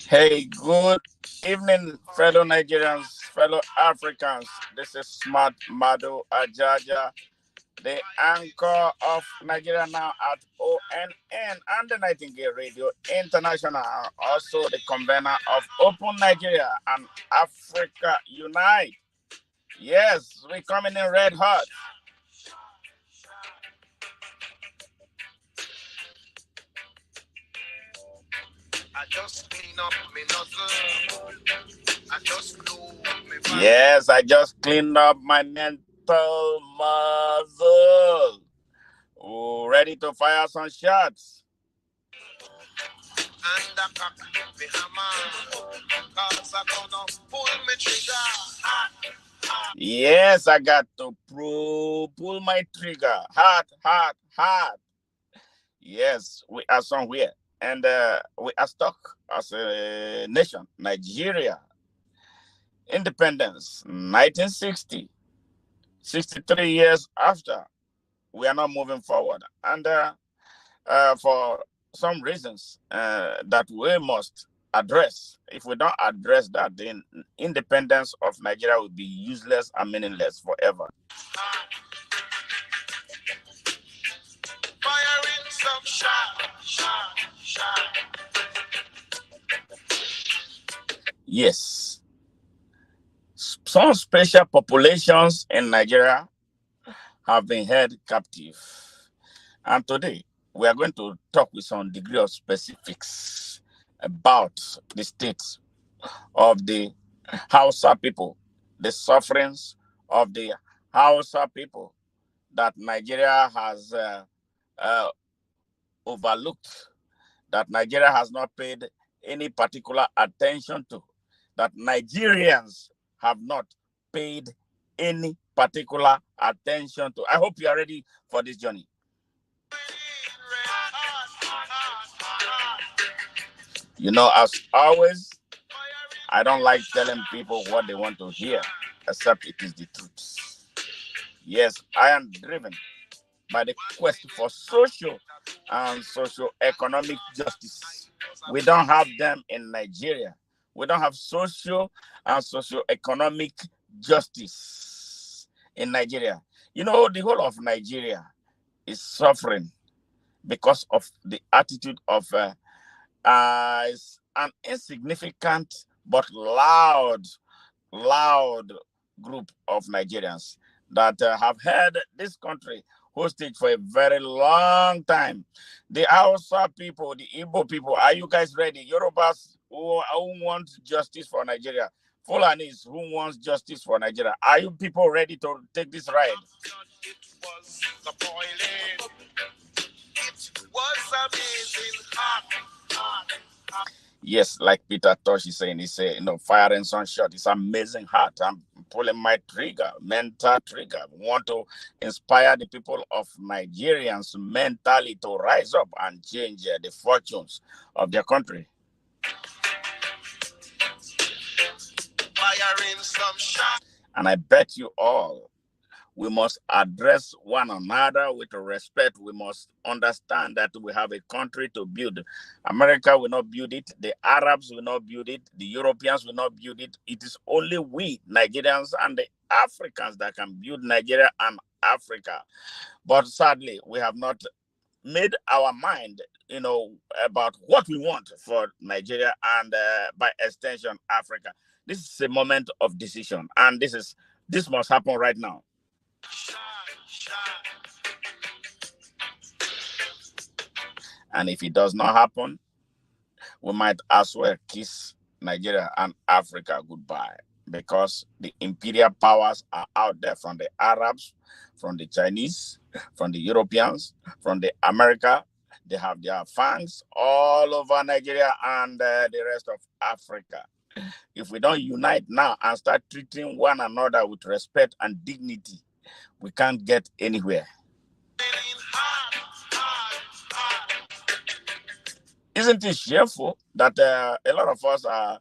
Hey, good evening, fellow Nigerians, fellow Africans. This is Smart Madu Ajaja, the anchor of Nigeria Now at ONN and the Nightingale Radio International, also the convener of Open Nigeria and Africa Unite. Yes, we're coming in red hot. I just clean up my nozzle. I just blow me back. Yes, I just cleaned up my mental muscle. Oh, ready to fire some shots. And I cock me hammer. Cause I gonna pull me trigger. Yes, I got to pull my trigger. Hard, hard, hard. Yes, we are somewhere. And we are stuck as a nation. Nigeria, independence, 1960, 63 years after, we are not moving forward. And for some reasons that we must address, if we don't address that, then independence of Nigeria will be useless and meaningless forever. Firing some shot. Yes. Some special populations in Nigeria have been held captive. And today, we are going to talk with some degree of specifics about the state of the Hausa people, the sufferings of the Hausa people that Nigeria has overlooked, that Nigeria has not paid any particular attention to, that Nigerians have not paid any particular attention to. I hope you are ready for this journey. You know, as always, I don't like telling people what they want to hear, except it is the truth. Yes, I am driven by the quest for social and socio-economic justice. We don't have them in Nigeria. We don't have social and socio-economic justice in Nigeria. You know, the whole of Nigeria is suffering because of the attitude of an insignificant but loud group of Nigerians that have held this country hostage for a very long time. The Hausa people, the Igbo people, are you guys ready? Yorubas who want justice for Nigeria. Fulanis who wants justice for Nigeria. Are you people ready to take this ride? It was the boiling. It was amazing hot. Yes, like Peter Tosh is saying, he said, firing some shot. It's amazing hot. I'm pulling my trigger, mental trigger. Want to inspire the people of Nigerians mentally to rise up and change the fortunes of their country. Firing some shot. And I bet you all, we must address one another with respect. We must understand that we have a country to build. America will not build it. The Arabs will not build it. The Europeans will not build it. It is only we, Nigerians and the Africans, that can build Nigeria and Africa. But sadly, we have not made our mind, about what we want for Nigeria and by extension, Africa. This is a moment of decision. And this must happen right now. And if it does not happen, we might as well kiss Nigeria and Africa goodbye, because the imperial powers are out there, from the Arabs, from the Chinese, from the Europeans, from the America. They have their fangs all over Nigeria and the rest of Africa. If we don't unite now and start treating one another with respect and dignity, we can't get anywhere. Isn't it shameful that a lot of us are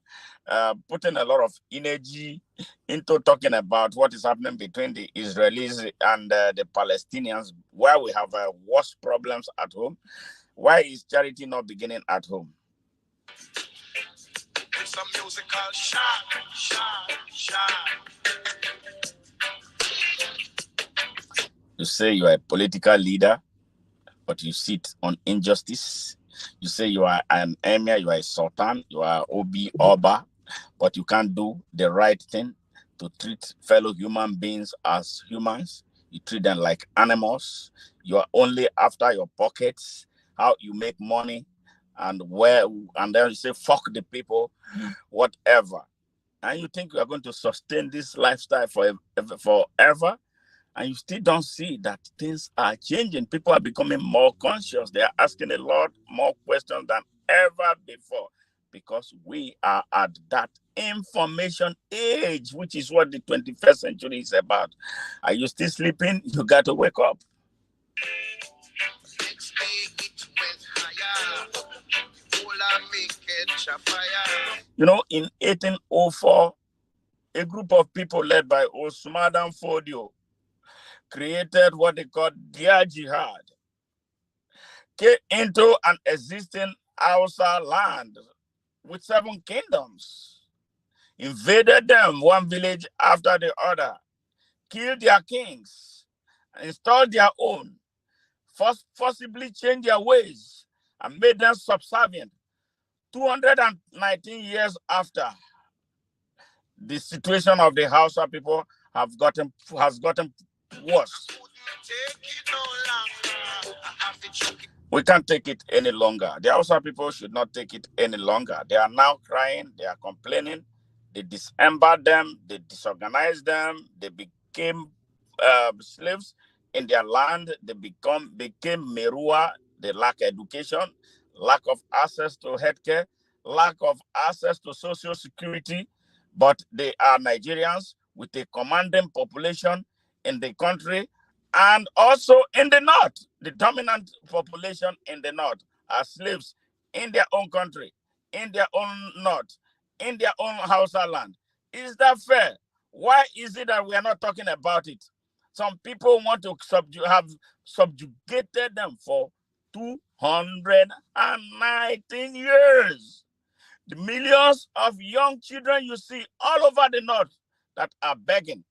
putting a lot of energy into talking about what is happening between the Israelis and the Palestinians, where we have worse problems at home? Why is charity not beginning at home? some musical shot. You say you are a political leader, but you sit on injustice. You say you are an emir, you are a sultan, you are Oba, but you can't do the right thing to treat fellow human beings as humans. You treat them like animals. You are only after your pockets, how you make money, and then you say, fuck the people, whatever. And you think you are going to sustain this lifestyle forever? And you still don't see that things are changing. People are becoming more conscious. They are asking a lot more questions than ever before, because we are at that information age, which is what the 21st century is about. Are you still sleeping? You got to wake up. You know, in 1804, a group of people led by Osman Fodio created what they called their jihad, came into an existing Hausa land with 7 kingdoms, invaded them one village after the other, killed their kings, installed their own, forcibly changed their ways, and made them subservient. 219 years after, the situation of the Hausa people has gotten worse. We can't take it any longer. The Hausa people should not take it any longer. They are now crying, they are complaining. They disembarked them, they disorganized them, they became slaves in their land. They became Merua. They lack education, lack of access to healthcare, lack of access to social security. But they are Nigerians with a commanding population in the country, and also in the north. The dominant population in the north are slaves in their own country, in their own north, in their own Hausa land. Is that fair? Why is it that we are not talking about it? Some people want to have subjugated them for 219 years. The millions of young children you see all over the north that are begging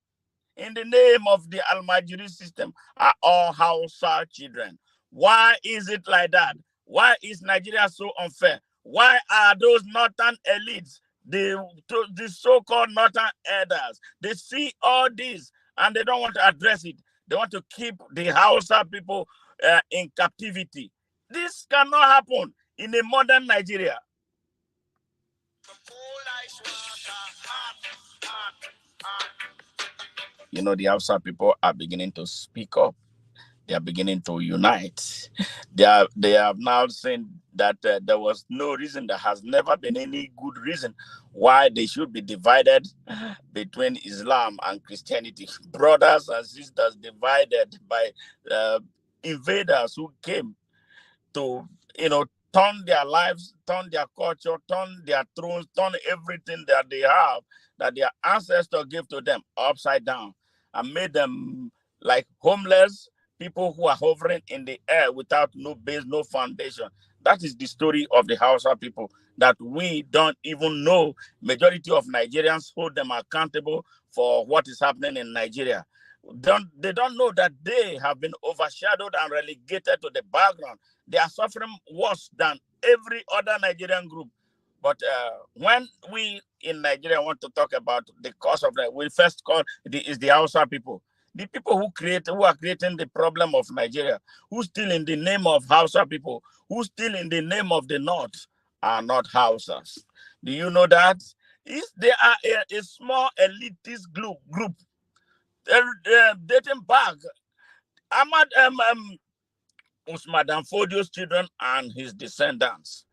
in the name of the Almajiri system are all Hausa children. Why is it like that? Why is Nigeria so unfair? Why are those northern elites, the so-called northern elders, they see all this and they don't want to address it? They want to keep the Hausa people in captivity. This cannot happen in a modern Nigeria. You know, the Hausa people are beginning to speak up. They are beginning to unite. They have now seen that there was no reason, there has never been any good reason why they should be divided between Islam and Christianity. Brothers and sisters divided by invaders who came to, turn their lives, turn their culture, turn their thrones, turn everything that they have, that their ancestors gave to them, upside down, and made them like homeless people who are hovering in the air without no base, no foundation. That is the story of the Hausa people that we don't even know. Majority of Nigerians hold them accountable for what is happening in Nigeria. They don't know that they have been overshadowed and relegated to the background. They are suffering worse than every other Nigerian group. But when we in Nigeria want to talk about the cause of that, we first call the Hausa people. The people who are creating the problem of Nigeria, who still in the name of Hausa people, who still in the name of the North, are not Hausas. Do you know that? They are a small elitist group dating back. Usman Fodio's children and his descendants,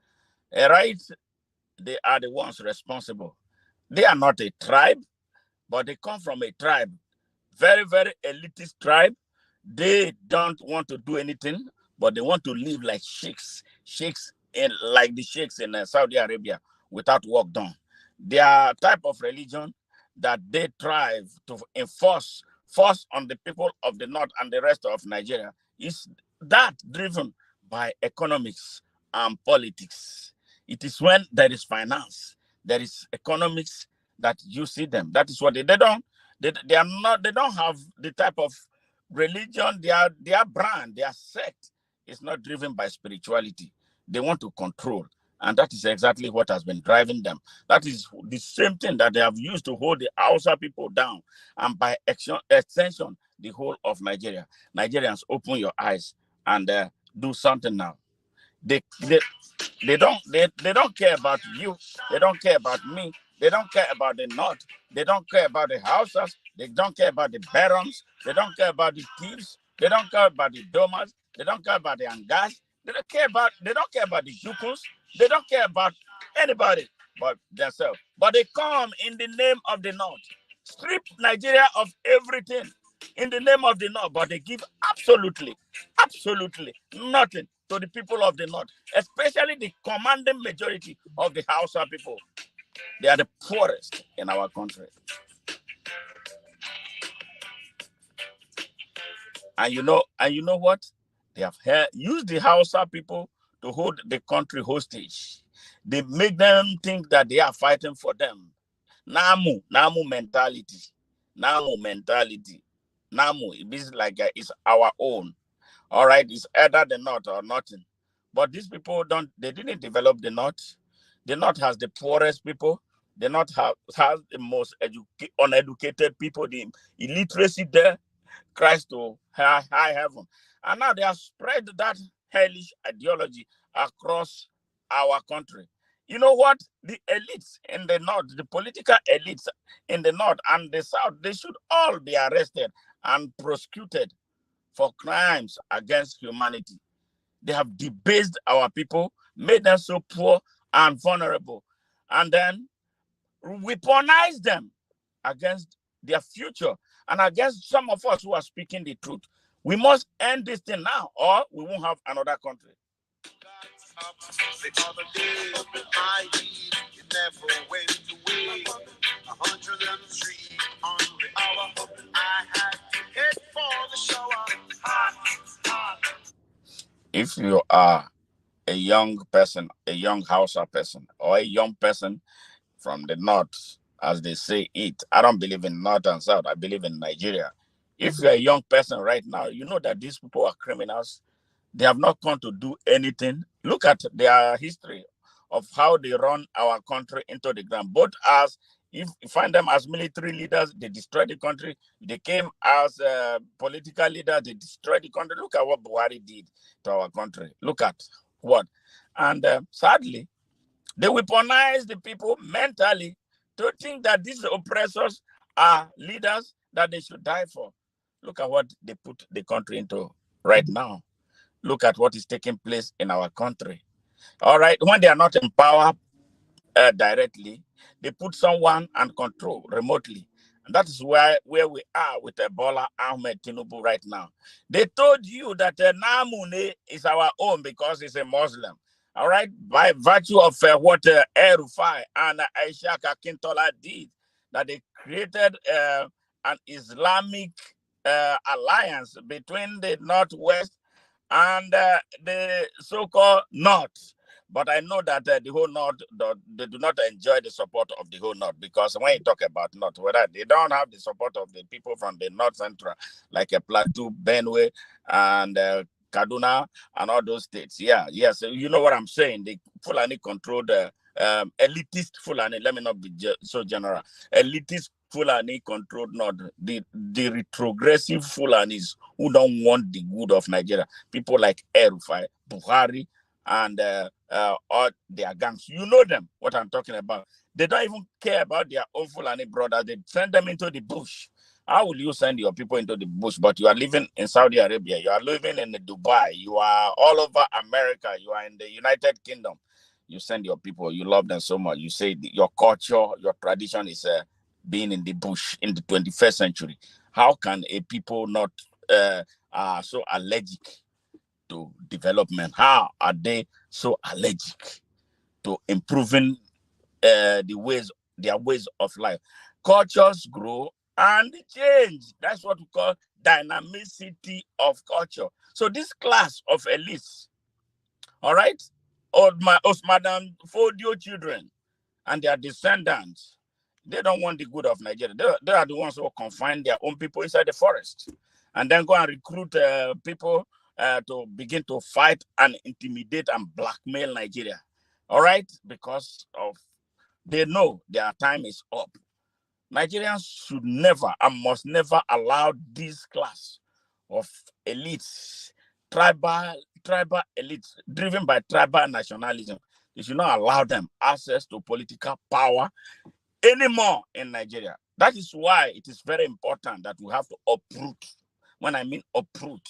right? They are the ones responsible. They are not a tribe, but they come from a tribe, very, very elitist tribe. They don't want to do anything, but they want to live like sheikhs like the sheikhs in Saudi Arabia without work done. Their type of religion that they thrive to force on the people of the north and the rest of Nigeria is that driven by economics and politics. It is when there is finance There is economics that you see them. That is what they don't. They are not. They don't have the type of religion. Their brand, their sect is not driven by spirituality. They want to control, and that is exactly what has been driving them. That is the same thing that they have used to hold the Hausa people down, and by extension, the whole of Nigeria. Nigerians, open your eyes and do something now. They, they they don't care about you. They don't care about me. They don't care about the North. They don't care about the Hausas. They don't care about the Barons. They don't care about the thieves. They don't care about the Domas. They don't care about the Angas. They don't care about the Jukus. They don't care about anybody but themselves. But they come in the name of the North. Strip Nigeria of everything in the name of the North, but they give absolutely nothing to the people of the North, especially the commanding majority of the Hausa people. They are the poorest in our country. And you know what? They have used the Hausa people to hold the country hostage. They make them think that they are fighting for them. Namu mentality. Namu mentality. Namu, it is like it's our own. All right, it's either the North or nothing. But these people they didn't develop the North. The North has the poorest people. The North has the most uneducated people. The illiteracy there cries to high heaven. And now they have spread that hellish ideology across our country. You know what? The elites in the North, the political elites in the North and the South, they should all be arrested and prosecuted for crimes against humanity. They have debased our people, made them so poor and vulnerable, and then weaponize them against their future and against some of us who are speaking the truth. We must end this thing now, or we won't have another country. The other day, I never went away. 103 on the hour. I had to head for the shower. If you are a young person, a young Hausa person, or a young person from the North, as they say it, I don't believe in North and South. I believe in Nigeria. If you're a young person right now, you know that these people are criminals. They have not come to do anything. Look at their history of how they run our country into the ground. Both as, if you find them as military leaders, they destroy the country. They came as political leaders, they destroyed the country. Look at what Buhari did to our country. Look at what. And sadly, they weaponize the people mentally to think that these oppressors are leaders that they should die for. Look at what they put the country into right now. Look at what is taking place in our country. All right, when they are not in power directly, they put someone and control remotely. And that is where we are with Bola Ahmed Tinubu right now. They told you that Namune is our own because he's a Muslim. All right, by virtue of what Rufai and Aisha Akintola did, that they created an Islamic alliance between the Northwest and the so-called North. But I know that the whole North, they do not enjoy the support of the whole North, because when you talk about North, whether they don't have the support of the people from the North Central, like a Plateau, Benue, and Kaduna, and all those states. Yeah, so you know what I'm saying. The Fulani controlled elitist Fulani, let me not be so general, elitist Fulani controlled North, the retrogressive Fulanis who don't want the good of Nigeria. People like Rufai, Buhari, and all their gangs. You know them, what I'm talking about. They don't even care about their own Fulani brothers. They send them into the bush. How will you send your people into the bush? But you are living in Saudi Arabia. You are living in Dubai. You are all over America. You are in the United Kingdom. You send your people. You love them so much. You say your culture, your tradition is being in the bush in the 21st century. How can a people not are so allergic to development? How are they so allergic to improving their ways of life? Cultures grow and change. That's what we call dynamicity of culture. So this class of elites, all right, Madam Fodio children, and their descendants, they don't want the good of Nigeria. They are the ones who confine their own people inside the forest and then go and recruit people to begin to fight and intimidate and blackmail Nigeria. All right? Because of they know their time is up. Nigerians should never and must never allow this class of elites, tribal elites driven by tribal nationalism. They should not allow them access to political power anymore in Nigeria. That is why it is very important that we have to uproot. When I mean uproot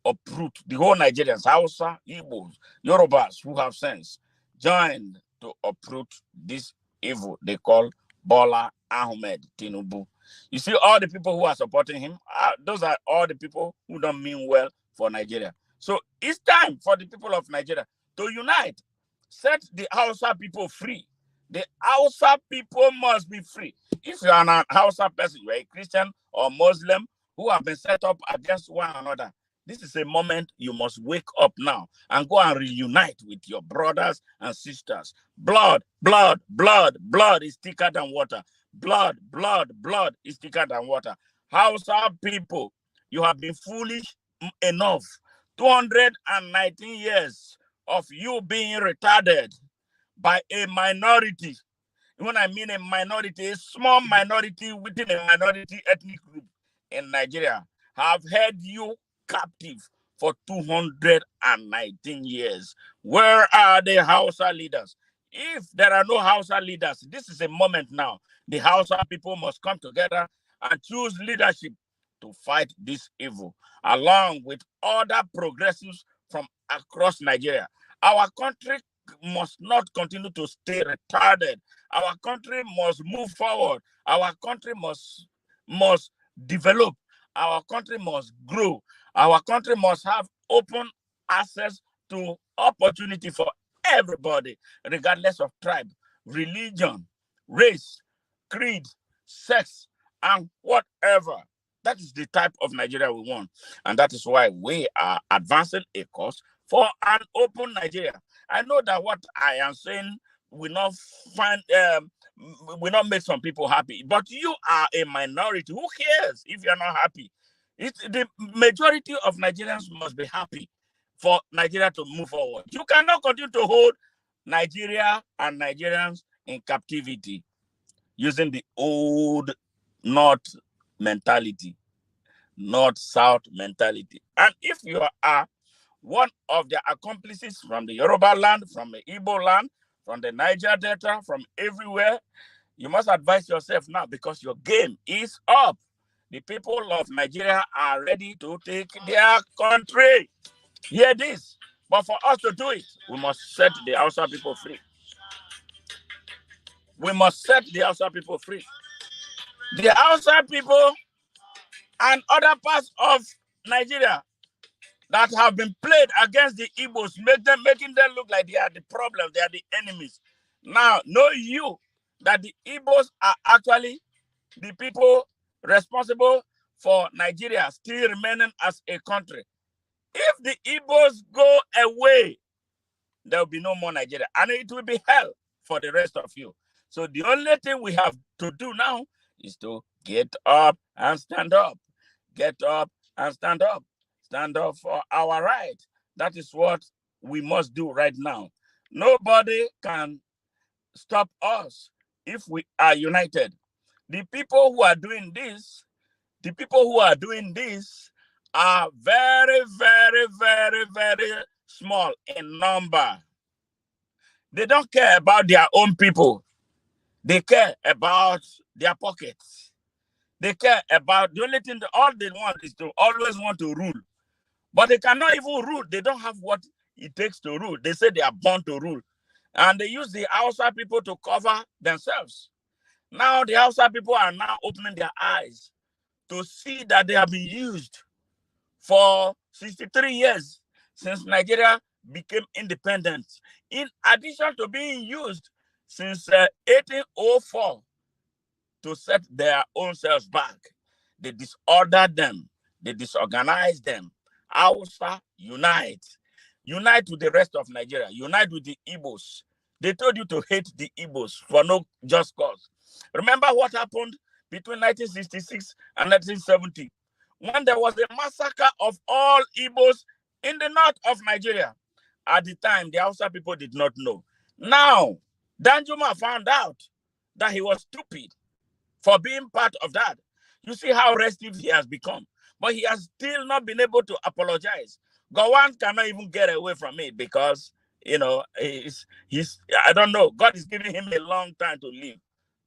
the whole Nigerians, Hausa, Igbos, Yorubas who have sense, join to uproot this evil they call Bola Ahmed Tinubu. You see, all the people who are supporting him, those are all the people who don't mean well for Nigeria. So it's time for the people of Nigeria to unite, set the Hausa people free. The Hausa people must be free. If you are an Hausa person, you are a Christian or Muslim who have been set up against one another, this is a moment you must wake up now and go and reunite with your brothers and sisters. Blood, blood, blood, blood is thicker than water. Blood, blood, blood is thicker than water. Hausa people, you have been foolish enough. 219 years of you being retarded by a minority. When I mean a minority, a small minority within a minority ethnic group in Nigeria have held you captive for 219 years. Where are the Hausa leaders? If there are no Hausa leaders, this is a moment now. The Hausa people must come together and choose leadership to fight this evil, along with other progressives from across Nigeria. Our country must not continue to stay retarded. Our country must move forward. Our country must develop. Our country must grow. Our country must have open access to opportunity for everybody, regardless of tribe, religion, race, creed, sex, and whatever. That is the type of Nigeria we want. And that is why we are advancing a course for an open Nigeria. I know that what I am saying will not will not make some people happy, but you are a minority. Who cares if you're not happy? The majority of Nigerians must be happy for Nigeria to move forward. You cannot continue to hold Nigeria and Nigerians in captivity using the old North mentality, North-South mentality. And if you are one of the accomplices from the Yoruba land, from the Igbo land, from the Niger Delta, from everywhere, you must advise yourself now because your game is up. The people of Nigeria are ready to take their country. Hear this. But for us to do it, we must set the Hausa people free. We must set the Hausa people free. The Hausa people and other parts of Nigeria that have been played against the Igbos, making them look like they are the problem, they are the enemies. Now, know you that the Igbos are actually the people responsible for Nigeria still remaining as a country. If the Igbos go away, there will be no more Nigeria, and it will be hell for the rest of you. So the only thing we have to do now is to get up and stand up. Get up and stand up. Stand up for our right. That is what we must do right now. Nobody can stop us if we are united. The people who are doing this, are very, very, very, very small in number. They don't care about their own people. They care about their pockets. They care about the only thing, all they want is to always want to rule. But they cannot even rule. They don't have what it takes to rule. They say they are born to rule. And they use the Hausa people to cover themselves. Now the Hausa people are now opening their eyes to see that they have been used for 63 years since Nigeria became independent. In addition to being used since 1804 to set their own selves back, they disordered them, they disorganized them. Hausa, unite. Unite with the rest of Nigeria. Unite with the Igbos. They told you to hate the Igbos for no just cause. Remember what happened between 1966 and 1970 when there was a massacre of all Igbos in the north of Nigeria. At the time, the Hausa people did not know. Now, Danjuma found out that he was stupid for being part of that. You see how restive he has become. But he has still not been able to apologize. Gowon cannot even get away from it because, he's I don't know. God is giving him a long time to live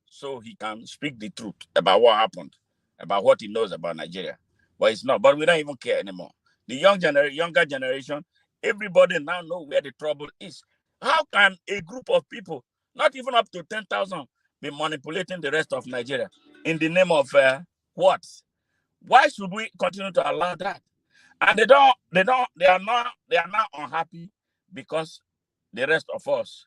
so he can speak the truth about what happened, about what he knows about Nigeria. But it's not. But we don't even care anymore. The younger generation, everybody now know where the trouble is. How can a group of people, not even up to 10,000, be manipulating the rest of Nigeria in the name of what? Why should we continue to allow that? And they are now unhappy because the rest of us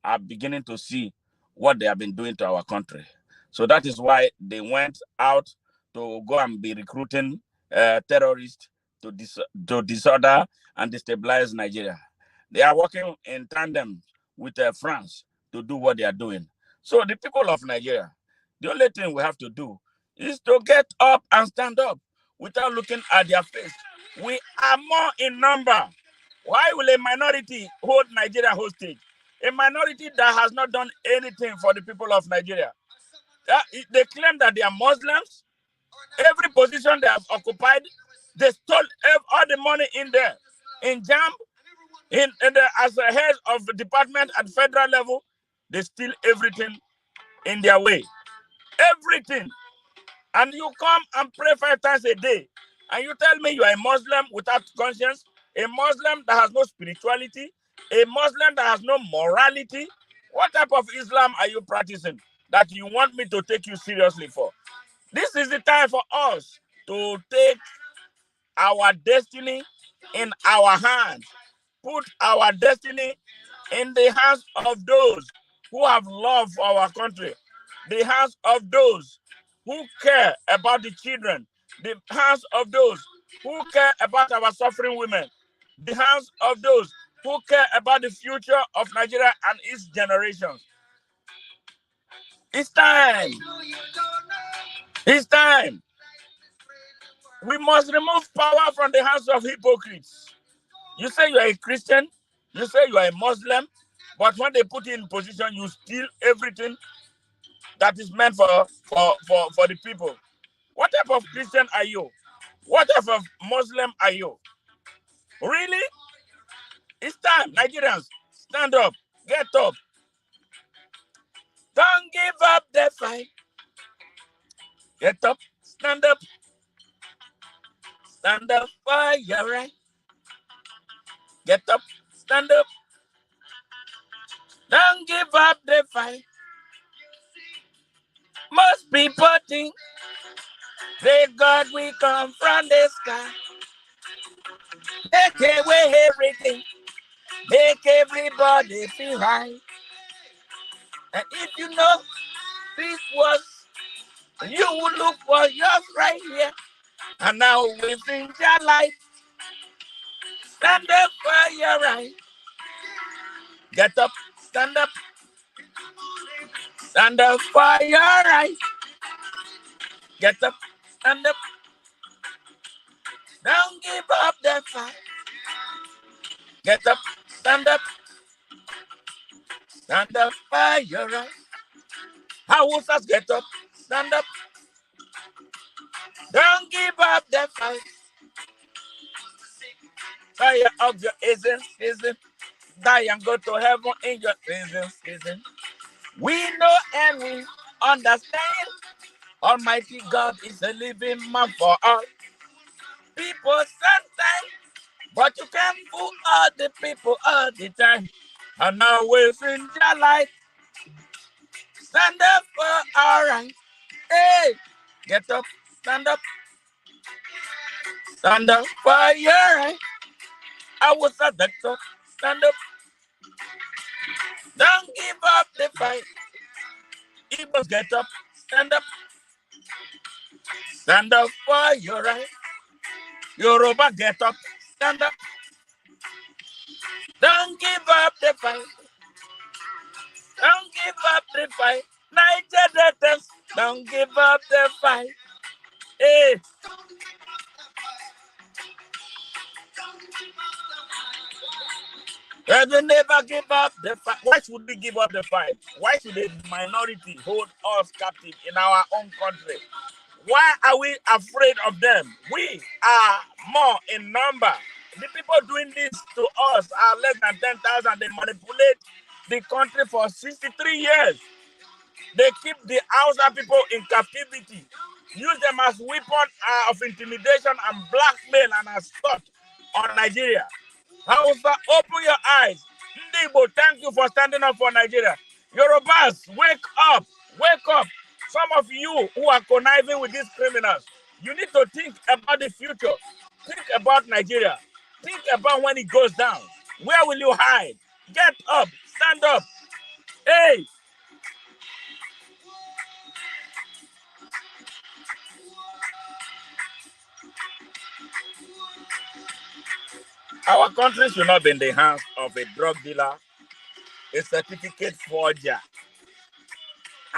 are beginning to see what they have been doing to our country. So that is why they went out to go and be recruiting terrorists to disorder and destabilize Nigeria. They are working in tandem with France to do what they are doing. So the people of Nigeria, the only thing we have to do is to get up and stand up without looking at their face. We are more in number. Why will a minority hold Nigeria hostage? A minority that has not done anything for the people of Nigeria. They claim that they are Muslims. Every position they have occupied, they stole all the money in there. In JAM, as a head of the department at federal level, they steal everything in their way. Everything. And you come and pray 5 times a day. And you tell me you are a Muslim without conscience, a Muslim that has no spirituality, a Muslim that has no morality. What type of Islam are you practicing that you want me to take you seriously for? This is the time for us to take our destiny in our hands. Put our destiny in the hands of those who have love for our country, the hands of those who care about the children, the hands of those who care about our suffering women, the hands of those who care about the future of Nigeria and its generations. It's time. It's time. We must remove power from the hands of hypocrites. You say you are a Christian, you say you are a Muslim, but when they put you in position, you steal everything that is meant for the people. What type of Christian are you? What type of Muslim are you? Really? It's time. Nigerians, stand up. Get up. Don't give up the fight. Get up. Stand up. Stand up for your right. Get up. Stand up. Don't give up the fight. Most people think that God will come from the sky. Take away everything. Make everybody feel right. And if you know this was, you will look for yours right here. And now within your life, stand up for your right. Get up, stand up. Stand up for your right. Get up, stand up. Don't give up the fight. Get up, stand up. Stand up for your right. Hausas, get up, stand up. Don't give up the fight. Fire of your isn't. Die and go to heaven in your isn't. We know and we understand. Almighty God is a living man for all. People sometimes, but you can't fool all the people all the time. And now we're in your life. Stand up for all right. Hey, get up, stand up. Stand up for your right. I was a doctor. Stand up. Don't give up the fight. Igbos, get up, stand up. Stand up for your right. Yoruba, get up, stand up. Don't give up the fight. street fight. Niger Deltas, don't give up the fight. Hey. They never give up the fight. Why should we give up the fight? Why should the minority hold us captive in our own country? Why are we afraid of them? We are more in number. The people doing this to us are less than 10,000. They manipulate the country for 63 years. They keep the Hausa people in captivity, use them as weapon of intimidation and blackmail and assault on Nigeria. Hausa, open your eyes. Ndibo, thank you for standing up for Nigeria. Yorubas, wake up. Wake up. Some of you who are conniving with these criminals, you need to think about the future. Think about Nigeria. Think about when it goes down. Where will you hide? Get up. Stand up. Hey. Our country should not be in the hands of a drug dealer, a certificate forger,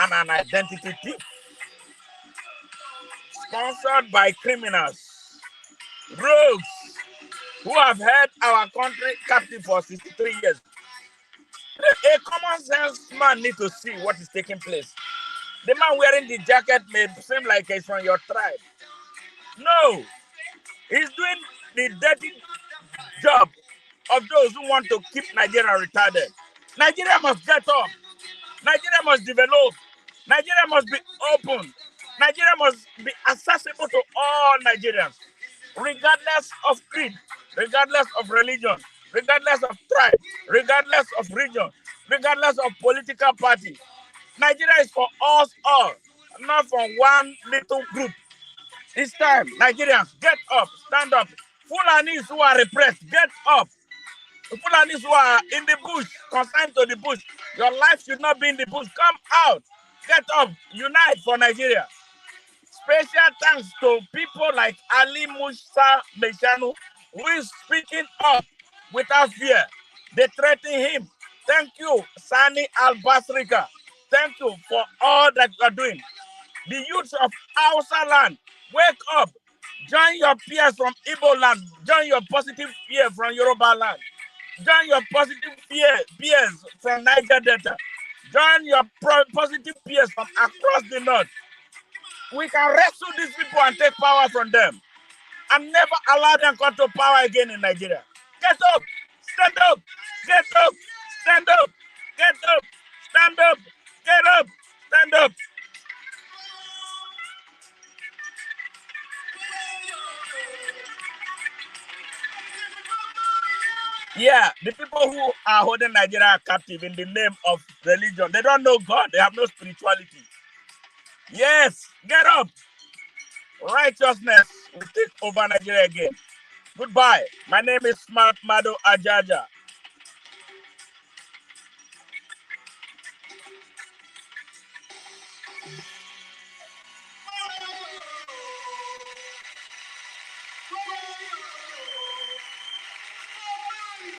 and an identity thief. Sponsored by criminals, rogues, who have held our country captive for 63 years. A common sense man needs to see what is taking place. The man wearing the jacket may seem like he's from your tribe. No, he's doing the dirty job of those who want to keep Nigeria retarded. Nigeria must get up. Nigeria must develop. Nigeria must be open. Nigeria must be accessible to all Nigerians, regardless of creed, regardless of religion, regardless of tribe, regardless of region, regardless of political party. Nigeria is for us all, not for one little group. It's time. Nigerians, get up, stand up. Fulanis who are repressed, get up. Fulanis who are in the bush, consigned to the bush. Your life should not be in the bush. Come out. Get up. Unite for Nigeria. Special thanks to people like Ali Musa Meshanu, who is speaking up without fear. They threaten him. Thank you, Sani Basirka. Thank you for all that you are doing. The youths of Hausa Land, wake up. Join your peers from Igbo land. Join your positive peers from Yoruba land. Join your positive peers from Niger Delta. Join your positive peers from across the north. We can wrestle these people and take power from them and never allow them to come to power again in Nigeria. Get up, stand up, get up, stand up, get up, stand up, get up, stand up. Yeah, the people who are holding Nigeria captive in the name of religion, they don't know God, they have no spirituality. Yes, get up. Righteousness will take over Nigeria again. Goodbye. My name is Smart Mado Ajaja.